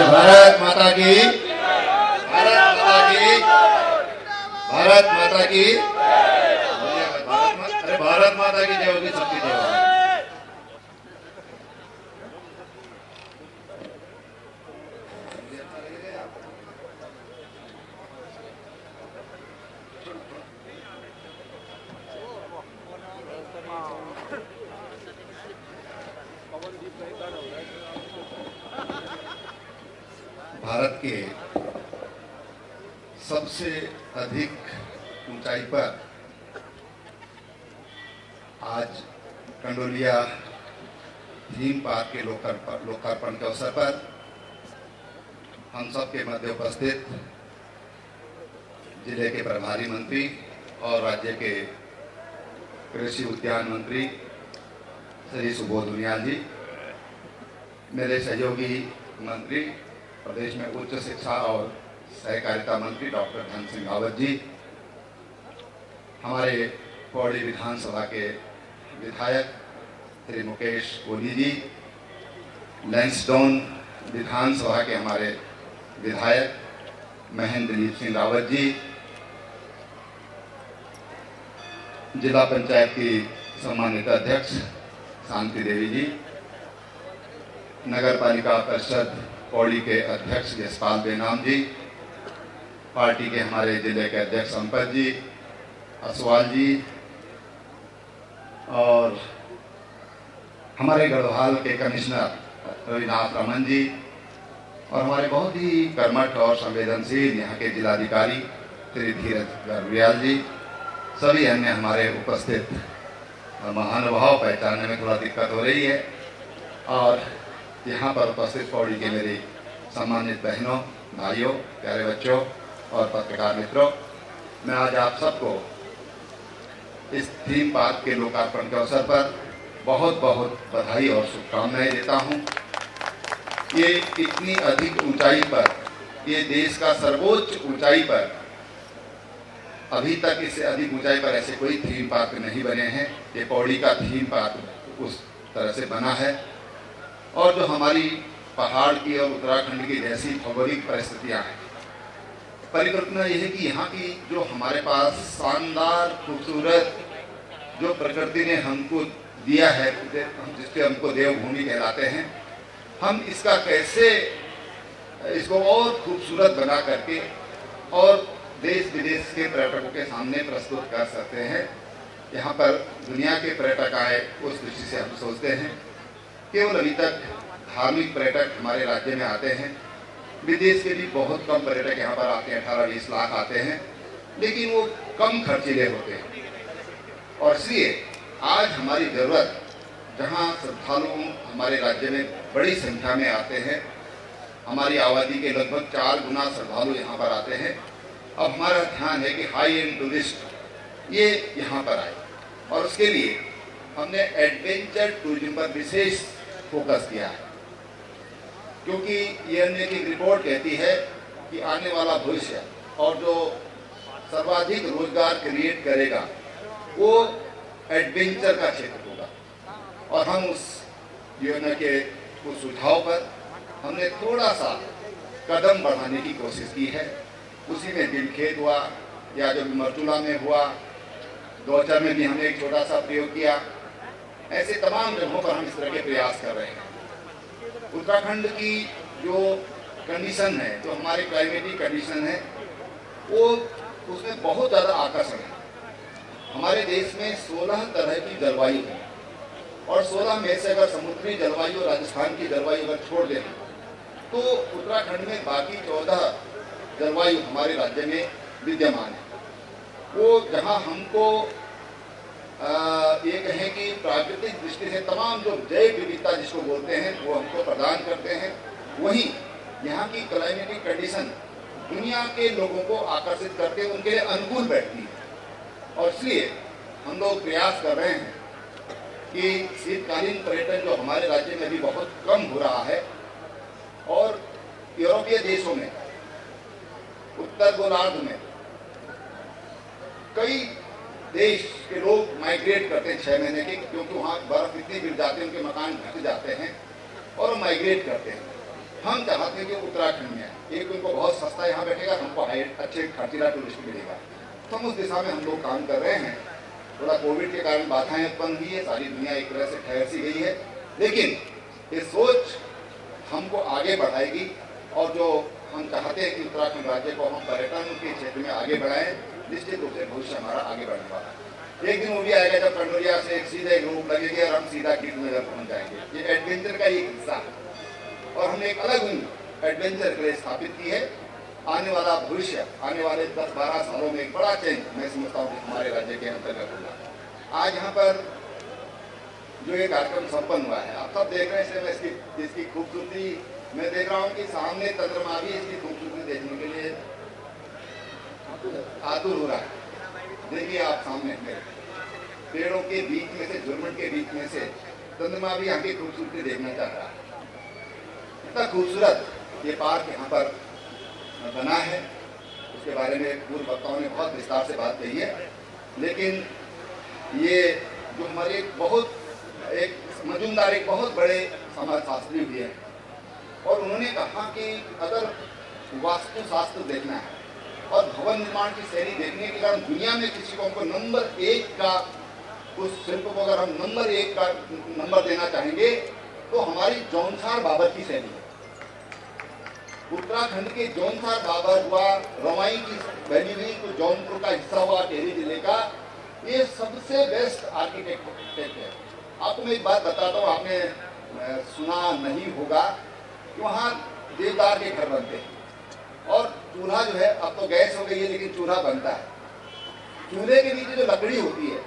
भारत माता की, भारत माता की, भारत माता की, अरे भारत माता की जय होगी, सबकी जय होगी। भारत के सबसे अधिक ऊंचाई पर आज कंडोलिया थीम पार्क के लोकार्पण के अवसर पर हम सब के मध्य उपस्थित जिले के प्रभारी मंत्री और राज्य के कृषि उद्यान मंत्री श्री सुबोध उनियाल जी, मेरे सहयोगी मंत्री प्रदेश में उच्च शिक्षा और सहकारिता मंत्री डॉक्टर धन सिंह रावत जी, हमारे पौड़ी विधानसभा के विधायक श्री मुकेश कोहली जी, लैंसडाउन विधानसभा के हमारे विधायक महेंद्रजीत सिंह रावत जी, जिला पंचायत की सम्मानित अध्यक्ष शांति देवी जी, नगर पालिका परिषद पौड़ी के अध्यक्ष यशपाल बेनाम जी, पार्टी के हमारे जिले के अध्यक्ष संपत जी, असवाल जी और हमारे गढ़वाल के कमिश्नर रविनाथ रमन जी और हमारे बहुत ही कर्मठ और संवेदनशील यहाँ के जिलाधिकारी श्री धीरज गर्वियाल जी, सभी अन्य हमारे उपस्थित महानुभाव पहचानने में थोड़ा दिक्कत हो रही है और यहाँ पर उपस्थित पौड़ी के मेरे सम्मानित बहनों, भाइयों, प्यारे बच्चों और पत्रकार मित्रों, मैं आज आप सबको इस थीम पार्क के लोकार्पण के अवसर पर बहुत बहुत बधाई और शुभकामनाएं देता हूँ। ये इतनी अधिक ऊंचाई पर, ये देश का सर्वोच्च ऊंचाई पर, अभी तक इससे अधिक ऊंचाई पर ऐसे कोई थीम पार्क नहीं बने हैं। ये पौड़ी का थीम पार्क उस तरह से बना है और जो हमारी पहाड़ की और उत्तराखंड की जैसी भौगोलिक परिस्थितियां हैं, परिकल्पना यह है कि यहाँ की जो हमारे पास शानदार खूबसूरत जो प्रकृति ने हमको दिया है, जिसके हमको देवभूमि कहलाते हैं, हम इसका कैसे इसको और खूबसूरत बना करके और देश विदेश के पर्यटकों के सामने प्रस्तुत कर सकते हैं। यहाँ पर दुनिया के पर्यटक आए उस दृष्टि से हम सोचते हैं। केवल अभी तक धार्मिक पर्यटक हमारे राज्य में आते हैं, विदेश के भी बहुत कम पर्यटक यहाँ पर आते हैं, 18-20 लाख आते हैं, लेकिन वो कम खर्चीले होते हैं। और इसलिए आज हमारी ज़रूरत, जहाँ श्रद्धालु हमारे राज्य में बड़ी संख्या में आते हैं, हमारी आबादी के लगभग 4 गुना श्रद्धालु यहाँ पर आते हैं, अब हमारा ध्यान है कि हाई एंड टूरिस्ट ये यहाँ पर आए, और उसके लिए हमने एडवेंचर टूरिज्म पर विशेष फोकस किया है। क्योंकि ये हमने की रिपोर्ट कहती है कि आने वाला भविष्य और जो सर्वाधिक रोजगार क्रिएट करेगा वो एडवेंचर का क्षेत्र होगा, और हम उस योजना के उस सुझाव पर हमने थोड़ा सा कदम बढ़ाने की कोशिश की है। उसी में दिलखेत हुआ, या जो मरचूला में हुआ, गौचर में भी हमने एक छोटा सा प्रयोग किया। ऐसे तमाम जगहों पर हम इस तरह के प्रयास कर रहे हैं। उत्तराखंड की जो कंडीशन है, जो हमारे क्लाइमेटिक कंडीशन है, वो उसमें बहुत ज़्यादा आकर्षण है। हमारे देश में 16 तरह की जलवायु है, और 16 में से अगर समुद्री जलवायु और राजस्थान की जलवायु अगर छोड़ दें तो उत्तराखंड में बाकी 14 जलवायु हमारे राज्य में विद्यमान है। वो जहाँ हमको ये कहें कि प्राकृतिक दृष्टि से तमाम जो जैव विविधता जिसको बोलते हैं वो हमको प्रदान करते हैं, वहीं यहाँ की क्लाइमेटिक कंडीशन दुनिया के लोगों को आकर्षित करके उनके लिए अनुकूल बैठती है। और इसलिए हम लोग प्रयास कर रहे हैं कि शीतकालीन पर्यटन जो हमारे राज्य में भी बहुत कम हो रहा है, और यूरोपीय देशों में, उत्तर गोलार्ध में कई देश के लोग माइग्रेट करते हैं 6 महीने के, क्योंकि वहाँ बर्फ इतनी गिर जाती है, उनके मकान ढक जाते हैं और माइग्रेट करते हैं। हम चाहते हैं कि उत्तराखंड में एक उनको बहुत सस्ता यहाँ बैठेगा, हमको अच्छे खर्चीला टूरिस्ट मिलेगा, तो हम उस दिशा में हम लोग काम कर रहे हैं। थोड़ा कोविड के कारण बाधाएं उत्पन्न हुई है, सारी दुनिया एक तरह से ठहर सी गई है, लेकिन ये सोच हमको आगे बढ़ाएगी। और जो हम चाहते हैं कि उत्तराखंड राज्य को हम पर्यटन के क्षेत्र में आगे बढ़ाएं, निश्चित रूप से भविष्य हमारा आगे बढ़ने वाला है। एक दिन वो भी आएगा जब कंडोरिया से एक सीधा एक रूट लगेगी और हम सीधा कीर्तनगर पहुंच जाएंगे। ये एडवेंचर का एक हिस्सा है, और हमने एक अलग विंग एडवेंचर के लिए स्थापित की है। आने वाला भविष्य, आने वाले 10-12 सालों में एक बड़ा चेंज मैं समझता हूँ कि हमारे राज्य के अंतर्गत होगा। आज यहाँ पर जो ये कार्यक्रम संपन्न हुआ है, आप सब देख रहे हैं, मैं इसकी खूबसूरती मैं देख रहा हूँ कि सामने चंद्रमा भी इसकी खूबसूरती देखने के लिए आतुर हो रहा है। देखिए आप सामने पेड़ों के बीच में से, झुरमुट के बीच में से चंद्रमा भी यहाँ की खूबसूरती देखना चाह रहा है। इतना खूबसूरत ये पार्क यहाँ पर बना है, उसके बारे में पूर्व वक्ताओं ने बहुत विस्तार से बात कही है, लेकिन ये जो हमारे एक मजूमदार एक बहुत बड़े समाजशास्त्री हुए हैं, और उन्होंने कहा कि अगर वास्तुशास्त्र देखना है और भवन निर्माण की शैली देखने के कारण दुनिया में किसी को हमको नंबर 1 का, उस शिल्प को अगर हम नंबर 1 का नंबर देना चाहेंगे तो हमारी जौनसार बाबर की शैली है। उत्तराखंड के जौनसार बाबर हुआ, रवाई की बनी हुई तो जौनपुर का हिस्सा हुआ टिहरी जिले का, ये सबसे बेस्ट आर्किटेक्ट है। आपको मैं एक बात बताता हूँ, आपने सुना नहीं होगा कि वहाँ देवदार के घर बनते हैं, और चूल्हा जो है, अब तो गैस हो गई है लेकिन चूल्हा बनता है। चूल्हे के नीचे जो लकड़ी होती है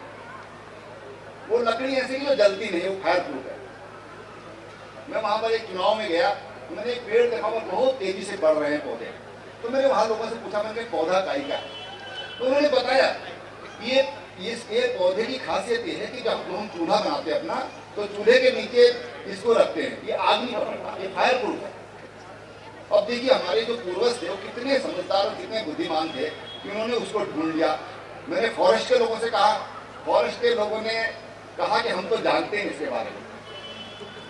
वो लकड़ी ऐसी कि जो जलती नहीं, वो फायर प्रूफ है। मैं वहाँ पर एक चुनाव में गया, तो मैंने एक पेड़ देखा, वो बहुत तेजी से बढ़ रहे हैं पौधे, तो मैंने वहाँ लोगों से पूछा, मैंने पौधा काई का है, तो उन्होंने बताया ये पौधे की खासियत ये है कि जब हम चूल्हा बनाते हैं अपना, तो चूल्हे के नीचे इसको रखते हैं, ये आग नहीं पकड़ता, ये फायर प्रूफ है। अब देखिए हमारे जो पूर्वज थे वो कितने समझदार और कितने बुद्धिमान थे कि उन्होंने उसको ढूंढ लिया। मैंने फॉरेस्ट के लोगों से कहा, फॉरेस्ट के लोगों ने कहा कि हम तो जानते हैं इसके बारे में,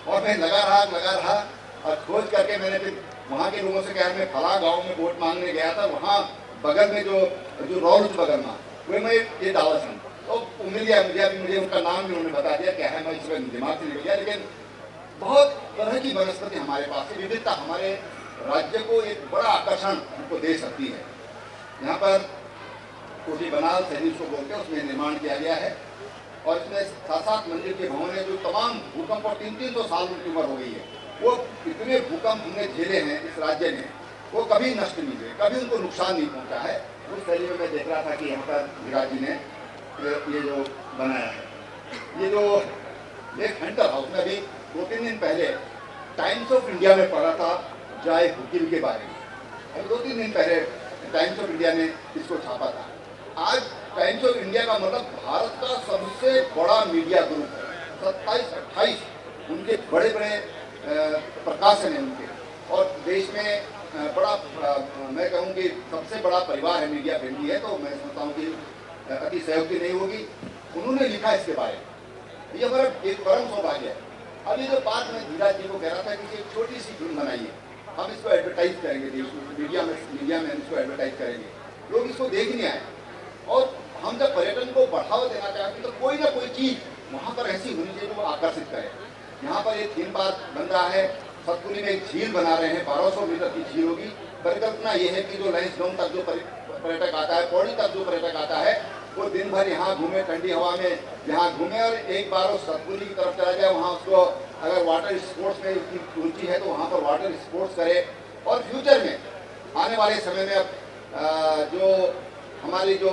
और मैं लगा रहा और खोज करके मैंने फिर वहाँ के लोगों से कहा, मैं फला गाँव में वोट मांगने गया था, वहाँ बगल में जो रॉल बगल में वो मैं ये दावत हूँ, तो मिल गया मुझे उनका नाम भी उन्होंने बता दिया क्या है, मैं इसमें दिमाग से निकल गया। लेकिन बहुत तरह की वनस्पति हमारे पास है, विविधता हमारे राज्य को एक बड़ा आकर्षण हमको दे सकती है। यहाँ पर कोठी बनाल शहरी उसको बोलते हैं, उसमें निर्माण किया गया है और इसमें 7-7 मंजिल के भवन है जो तमाम भूकंप और 300 साल की उम्र हो गई है। वो इतने भूकंप हमने झेले हैं इस राज्य ने, वो कभी नष्ट नहीं हुए, कभी उनको नुकसान नहीं पहुंचा है। उस शैली में मैं देख रहा था कि यहाँ पर धीराज जी ने ये जो बनाया है, ये जो एक हंटर हाउस में अभी 2-3 दिन पहले टाइम्स ऑफ इंडिया में पढ़ा था जय हुकीम के बारे में। अभी 2-3 दिन पहले टाइम्स ऑफ इंडिया ने इसको छापा था। आज टाइम्स ऑफ इंडिया का मतलब भारत का सबसे बड़ा मीडिया ग्रुप है। 27-28 उनके बड़े बड़े प्रकाशन हैं उनके, और देश में बड़ा मैं कहूँ कि सबसे बड़ा परिवार है, मीडिया फैमिली है। तो मैं समझता हूँ कि अति सहयोगी नहीं होगी। उन्होंने लिखा इसके बारे में, ये हमारा एक परम सौभाग्य है। अभी जो बात मैं धीराज जी को कह रहा था कि एक छोटी सी फिल्म बनाइए, हम इसको एडवर्टाइज करेंगे, मीडिया में हम इसको एडवर्टाइज करेंगे, लोग इसको देखने आए। और हम जब पर्यटन को बढ़ावा देना चाहते हैं तो कोई ना कोई चीज़ वहाँ पर ऐसी होनी चाहिए जो वो आकर्षित करे। यहाँ पर एक थीम पार्क बन रहा है, सतपुली में एक झील बना रहे हैं, 1200 मीटर की झील होगी। परिकल्पना ये है कि जो लैंसडाउन तक जो पर्यटक आता है, पौड़ी तक जो पर्यटक आता है, वो दिन भर यहाँ घूमे, ठंडी हवा में यहाँ घूमे, और एक बार वो सतपुली की तरफ चला जाए, वहाँ उसको अगर वाटर स्पोर्ट्स में उसकी रुचि है तो वहाँ पर वाटर स्पोर्ट्स करे। और फ्यूचर में आने वाले समय में अब जो हमारी जो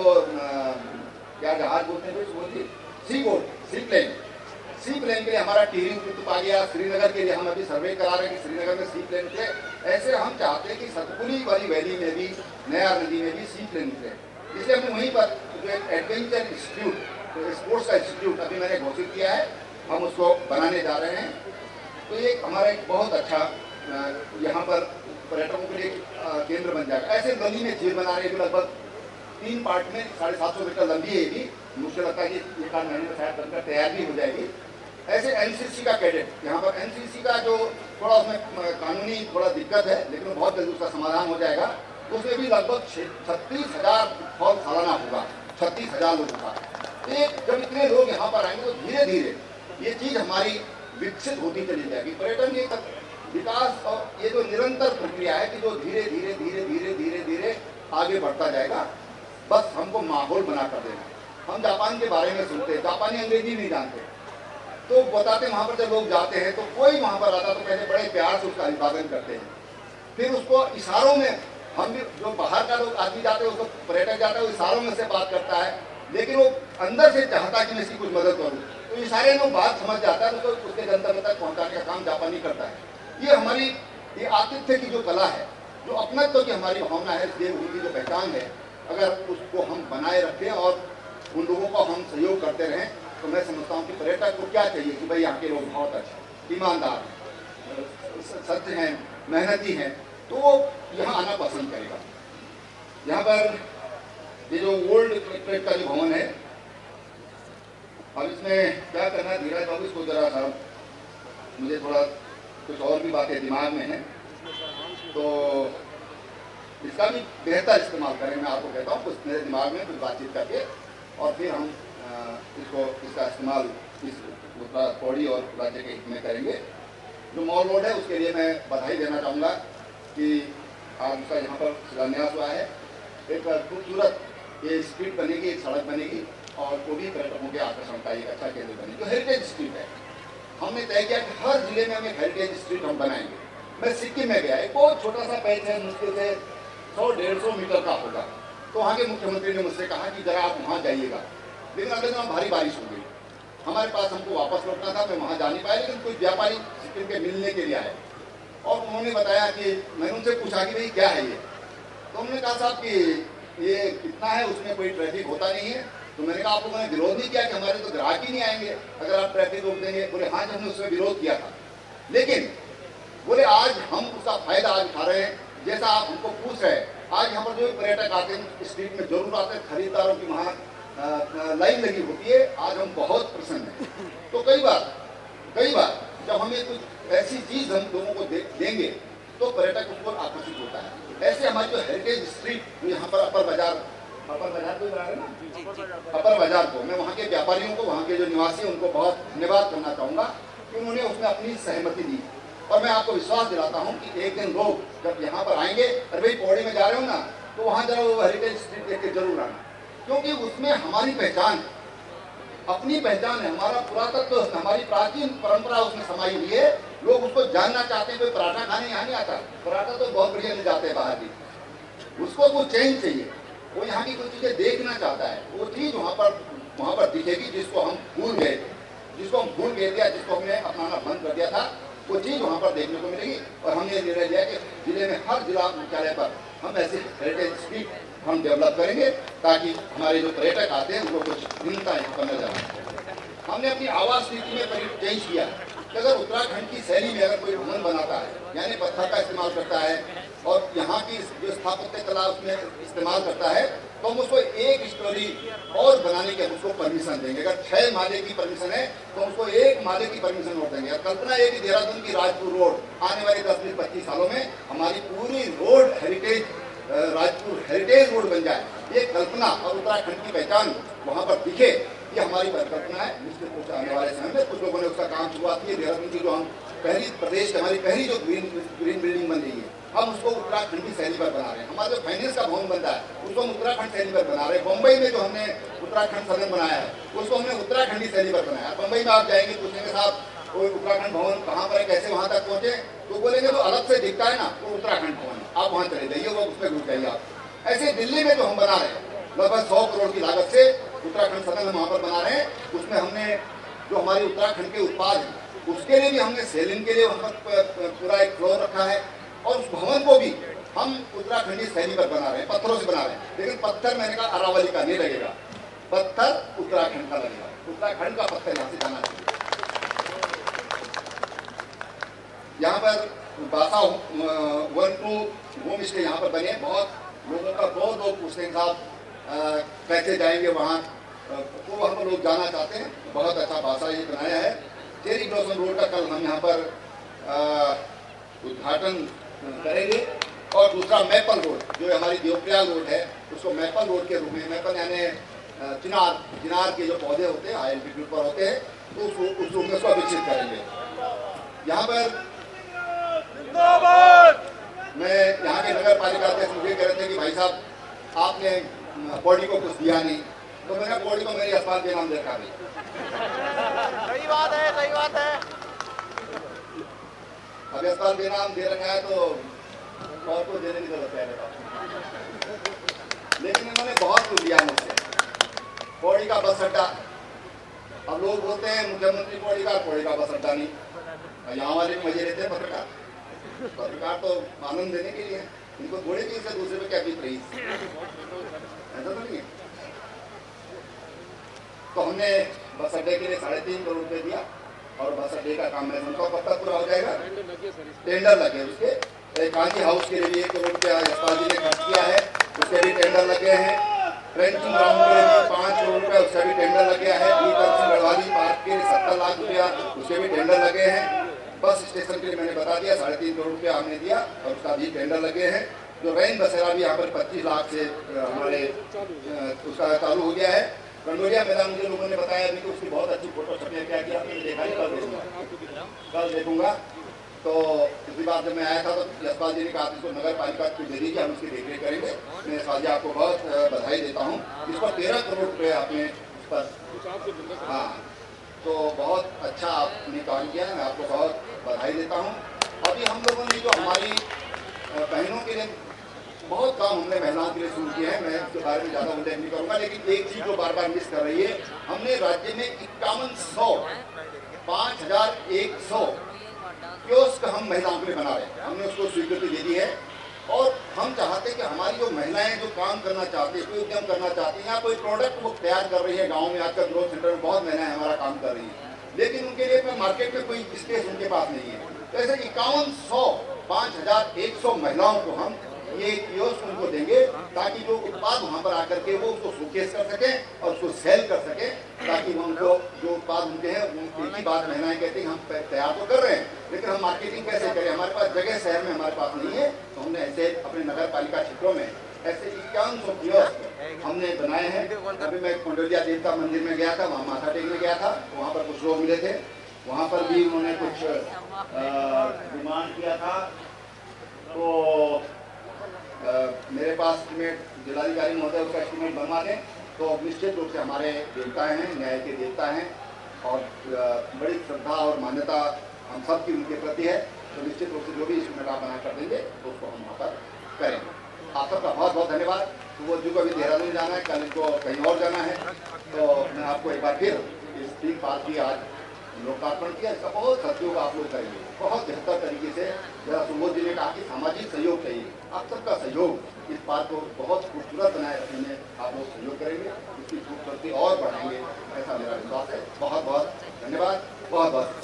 क्या जहाज बोलते हैं, सी प्लेन के लिए हमारा टीरिंग प्रस्तुत आ गया। श्रीनगर के लिए हम अभी सर्वे करा रहे हैं कि श्रीनगर में सी प्लेन थे। ऐसे हम चाहते हैं कि सतपुली वाली वैली में भी, नया नदी में भी सी प्लेन थे। इसलिए हमने वहीं पर जो एक एडवेंचर इंस्टीट्यूट, तो स्पोर्ट्स का इंस्टीट्यूट अभी मैंने घोषित किया है, हम उसको बनाने जा रहे हैं। तो ये हमारा एक बहुत अच्छा यहाँ पर पर्यटकों के लिए केंद्र बन जाएगा। ऐसे नदी में झील बना रहे हैं, लगभग 3 पार्ट में 750 मीटर लंबी है। ये मुझे लगता है कि 1 महीने में शायद बनकर तैयार भी हो जाएगी। ऐसे एनसीसी का कैडेट, यहाँ पर एनसीसी का जो थोड़ा उसमें कानूनी थोड़ा दिक्कत है, लेकिन बहुत जल्दी उसका समाधान हो जाएगा। उसमें भी लगभग 36,000 फॉल सालाना होगा, 36,000 लोगों का। एक जब इतने लोग यहाँ पर आएंगे तो धीरे धीरे ये चीज़ हमारी विकसित होती चली जाएगी। पर्यटन के विकास और ये जो निरंतर प्रक्रिया है कि जो धीरे धीरे धीरे धीरे धीरे धीरे आगे बढ़ता जाएगा। बस हमको माहौल बना कर देना। हम जापान के बारे में सुनते हैं, जापानी अंग्रेजी नहीं जानते, तो बताते वहाँ पर जब लोग जाते हैं तो कोई वहाँ पर आता तो पहले बड़े प्यार से उसका अभिवादन करते हैं, फिर उसको इशारों में, हम भी जो बाहर का लोग आदमी जाते हैं, उसको पर्यटक जाता है, वो इशारों में से बात करता है, लेकिन वो अंदर से चाहता है कि मैं इसकी कुछ मदद करूँ। तो इशारे में बात समझ जाता है तो उसके गंतव्य तक पहुँचाने का काम जापानी करता है। ये हमारी ये आतिथ्य की जो कला है, जो अपनत्व की हमारी भावना है, देवभूमि की जो पहचान है, अगर उसको हम बनाए रखें और उन लोगों को हम सहयोग करते रहें, तो मैं समझता हूँ कि पर्यटक को क्या चाहिए कि भाई यहाँ के लोग बहुत अच्छे, ईमानदार, सत्य हैं, मेहनती हैं, तो वो यहाँ आना पसंद करेगा। यहाँ पर ये जो ओल्ड कलेक्ट्रेट का जो भवन है, अब इसमें क्या करना है धीराज बाबू, इसको जरा सा मुझे थोड़ा कुछ और भी बातें दिमाग में हैं, तो इसका भी बेहतर इस्तेमाल करें। मैं आपको कहता हूँ कुछ मेरे दिमाग में कुछ बातचीत करके, और फिर हम इसका इस्तेमाल इस पौड़ी और राज्य के हित में करेंगे। जो मॉल रोड है उसके लिए मैं बधाई देना चाहूँगा कि आज उसका यहाँ पर शिलान्यास हुआ है। एक खूबसूरत ये स्ट्रीट बनेगी, एक सड़क बनेगी, और वो भी पर्यटकों के आकर्षण का एक अच्छा केंद्र बनेगी। जो हेरिटेज स्ट्रीट है, हमने तय किया कि हर जिले में हम एक हेरिटेज स्ट्रीट हम बनाएंगे। मैं सिक्किम में गया, एक बहुत छोटा सा पैच है, मुश्किल से 100-150 मीटर का होगा। तो वहाँ के मुख्यमंत्री ने मुझसे कहा कि जरा आप वहाँ जाइएगा, लेकिन अगले दिन भारी बारिश हो गई, हमारे पास हमको वापस लौटना था, मैं वहाँ जा नहीं पाया। लेकिन कुछ व्यापारी सिक्किम के मिलने के लिए आए और उन्होंने बताया कि मैंने उनसे पूछा कि भाई क्या है ये, तो उन्होंने कहा साहब कि ये कितना है, उसमें कोई ट्रैफिक होता नहीं है। तो मैंने कहा आप लोगों ने विरोध नहीं किया कि हमारे तो ग्राहक ही नहीं आएंगे अगर आप ट्रैफिक रोक देंगे? बोले हाँ, हमने उसमें विरोध किया था, लेकिन बोले आज हम उसका फायदा आज उठा रहे हैं। जैसा आप हमको पूछ रहे हैं, आज यहाँ पर जो पर्यटक आते हैं स्ट्रीट में जरूर आते हैं, खरीदारों की वहाँ लाइन लगी होती है, आज हम बहुत प्रसन्न हैं। तो कई बार जब हमें कुछ ऐसी चीज हम लोगों को देंगे तो पर्यटक उसको आकर्षित होता है। ऐसे हमारी जो हेरिटेज स्ट्रीट यहाँ पर अपर बाजार को बना रहे ना, अपर बाजार को मैं वहाँ के व्यापारियों को, वहाँ के जो निवासी, उनको बहुत धन्यवाद करना चाहूँगा कि उन्होंने उसमें अपनी सहमति दी। और मैं आपको विश्वास दिलाता हूँ कि एक दिन लोग जब यहाँ पर आएंगे, अरे भाई पौड़ी में जा रहे हो ना, तो वहाँ जरा वो हेरिटेज स्ट्रीट देख के जरूर आना, क्योंकि उसमें हमारी पहचान, अपनी पहचान है, हमारा पुरातत्व, हमारी प्राचीन परंपरा उसमें समाई हुई है। लोग उसको जानना चाहते हैं। कोई पराठा खाने यहाँ नहीं आता, पराठा तो बहुत बढ़िया मिल जाते हैं बाहर भी, उसको वो चेंज चाहिए, वो यहाँ की कुछ चीजें देखना चाहता है, वो चीज वहाँ पर दिखेगी जिसको हम भूल गए, जिसको हमने अपनाना बंद कर दिया था, वो चीज वहाँ पर देखने को मिलेगी। और हमने निर्णय लिया कि जिले में हर जिला मुख्यालय पर हम ऐसे हेरिटेज स्ट्रीट हम डेवलप करेंगे, ताकि हमारे जो पर्यटक आते हैं उनको कुछ भिन्नता यहाँ पर नजर आए। हमने अपनी आवास नीति में चेंज किया कि अगर उत्तराखंड की शैली में अगर कोई भवन बनाता है, यानी पत्थर का इस्तेमाल करता है और यहाँ की जो स्थापत्य कला उसमें इस्तेमाल करता है, तो हम उसको एक स्टोरी और बनाने के उसको परमिशन देंगे। अगर 6 माले की परमिशन है तो उसको 1 माले की परमिशन और देंगे। कल्पना है कि देहरादून की राजपुर रोड आने वाले 10-25 सालों में हमारी पूरी road heritage, Rajpur heritage road बन जाए, ये कल्पना और उत्तराखंड की पहचान वहाँ पर दिखे, ये हमारी परिकल्पना है। निश्चित रूप से आने वाले समय में कुछ लोगों ने उसका काम शुरुआत की है। देहरादून की जो हम पहली प्रदेश हमारी पहली जो ग्रीन बिल्डिंग बन रही है, हम उसको उत्तराखंडी शैली पर बना रहे हैं। हमारा जो फाइनेंस का भवन बनता है उसको हम उत्तराखंड शैली पर बना रहे हैं। मुंबई में जो हमने उत्तराखंड सदन बनाया है उसको हमने उत्तराखंडी शैली पर बनाया है। मुंबई में आप जाएंगे, पूछेंगे साहब कोई उत्तराखंड भवन कहाँ पर है, कैसे वहाँ तक पहुँचे, तो बोलेंगे तो अलग से दिखता है ना, वो उत्तराखंड भवन, आप वहाँ चले जाइए, वो उसमें घुस जाइए आप। ऐसे दिल्ली में जो हम बना रहे हैं लगभग 100 करोड़ की लागत से उत्तराखंड सदन हम वहाँ पर बना रहे हैं, उसमें हमने जो हमारे उत्तराखंड के उत्पाद हैं उसके लिए भी हमने सेलिंग के लिए वहाँ पर पूरा एक फ्लोर रखा है, और उस भवन को भी हम उत्तराखंडी शैली पर बना रहे हैं, पत्थरों से बना रहे हैं। लेकिन पत्थर मैंने कहा अरावली का नहीं लगेगा, पत्थर उत्तराखंड का लगेगा, उत्तराखंड का पत्थर यहाँ से जाना चाहिए। यहाँ पर बासा 1-2 होम स्टे यहाँ पर बने, बहुत लोगों का बहुत लोग पूछते हैं साहब कैसे जाएंगे वहाँ, तो वहाँ पर लोग जाना चाहते हैं। बहुत अच्छा बासा ये बनाया है। चेरी ब्लॉसम रोड का कल हम यहाँ पर उद्घाटन करेंगे, और दूसरा मैपल रोड जो हमारी देवप्रयाग रोड है उसको मैपल रोड के रूप में, मैपल यानी चिनार के जो पौधे होते हैं हाई एल्टीट्यूड पर होते हैं, तो उस रूप में उसको विकसित करेंगे। यहाँ पर मैं यहाँ के नगर पालिका अध्यक्ष मुझे कह रहे थे कि भाई साहब आपने पौड़ी को कुछ दिया नहीं, तो मैंने पौड़ी को मेरे अस्पताल के नाम देखा भी। सही बात है, सही बात है। अब अस्पताल के नाम दे रखा है तो और को देने की जरूरत है, लेकिन इन्होंने बहुत कुछ दिया मुझसे। पौड़ी का बस अड्डा, अब लोग बोलते हैं मुख्यमंत्री पौड़ी का बस अड्डा नहीं, यहाँ वाले भी मजे लेते हैं। पत्रकार तो आनंद देने के लिए, इनको थोड़ी चीज से दूसरे पे क्या बीत रही, ऐसा तो नहीं है। तो हमने बस अड्डे के लिए 3.5 करोड़ रुपए दिया, और बस अड्डे का काम मैं उनका पत्ता पूरा हो जाएगा। टेंडर लगे उसके, कांची हाउस के लिए 1 करोड़ रुपया यशपाल जी ने खर्च किया है, उसके भी टेंडर लगे हैं। ट्रेंचिंग ग्राउंड के लिए 5 करोड़ रुपया, उसका भी टेंडर लग गया है। गढ़वाली पार्क के लिए 70 लाख रुपया, उसके भी टेंडर लगे हैं। बस स्टेशन के लिए मैंने बता दिया 3.5 करोड़ रुपया हमने दिया, और उसका भी टेंडर लगे हैं। जो रैन बसेरा भी यहाँ पर 25 लाख से हमारे उसका चालू हो गया है। कंडोलिया मैदान मुझे लोगों ने बताया अभी कि उसकी बहुत अच्छी फोटो छपने क्या किया, आपने देखा नहीं, कल देखूंगा। तो पिछली बार जब मैं आया था तो यशपाल जी ने कहा इसको नगर पालिका को दे दीजिए, हम उसकी देखरेख करेंगे। मैं यशपाल जी आपको बहुत बधाई देता हूँ। इस पर 13 करोड़ रुपये आपने उस पर, हाँ, तो बहुत अच्छा आपने काम किया है, मैं आपको बहुत बधाई देता हूँ। अभी हम लोगों ने जो हमारी बहनों के लिए बहुत काम हमने महिलाओं के लिए शुरू किया है, मैं इसके बारे में ज़्यादा उल्लेख नहीं करूँगा, लेकिन एक चीज़ जो बार बार मिस कर रही है, हमने राज्य में 5100 कियोस्क हम महिलाओं के लिए बना रहे हैं, हमने उसको स्वीकृति दे दी है। और हम चाहते हैं कि हमारी जो महिलाएं जो काम करना चाहती है, कोई उद्यम करना चाहती हैं या कोई प्रोडक्ट वो तैयार कर रही है, गाँव में आजकल ग्रोथ सेंटर में बहुत महिलाएं हमारा काम कर रही हैं, लेकिन उनके लिए मार्केट में कोई स्पेस उनके पास नहीं है। तो ऐसे 5100 महिलाओं को हम ये कियोस्क उनको देंगे, ताकि जो उत्पाद वहाँ पर आकर के वो उसको शोकेस कर सकें और उसको सेल कर सकें, ताकि वो उनको जो उत्पाद उनके हैं वो एक ही बात महिलाएं कहती हैं हम तैयार तो कर रहे हैं, लेकिन हम मार्केटिंग कैसे करें, हमारे पास जगह शहर में हमारे पास नहीं है। तो हमने ऐसे अपने नगर पालिका क्षेत्रों में ऐसे 5100 कियोस्क हमने बनाए हैं। अभी मैं कुंडलिया देवता मंदिर में गया था, वहाँ माथा टेकने गया था, वहाँ पर कुछ लोग मिले थे, वहाँ पर भी उन्होंने कुछ निर्माण किया था। तो मेरे पास एस्टीमेट जिलाधिकारी महोदय उसका एस्टीमेट बनवा दें तो निश्चित रूप से हमारे देवता हैं, न्याय के देवता हैं और बड़ी श्रद्धा और मान्यता हम सब की उनके प्रति है। तो निश्चित रूप से जो भी एस्टीमेट आप बना कर देंगे तो उसको हम वहाँ पर करेंगे। आप सबका बहुत बहुत धन्यवाद। सुबोध जी को भी देहरादून जाना है, कल इनको कहीं और जाना है। तो मैं आपको एक बार फिर इस 3 पार्क की आज लोकार्पण किया, इसका बहुत सदुपयोग आप लोग करेंगे बहुत बेहतर तरीके से। जरा सुबोध जी ने कहा कि सामाजिक सहयोग चाहिए, आप सबका सहयोग इस पार्क को बहुत खूबसूरत बनाए रखने में आप लोग सहयोग करेंगे, इसकी खूबसूरती और बढ़ाएंगे, ऐसा मेरा विश्वास है। बहुत बहुत धन्यवाद, बहुत बहुत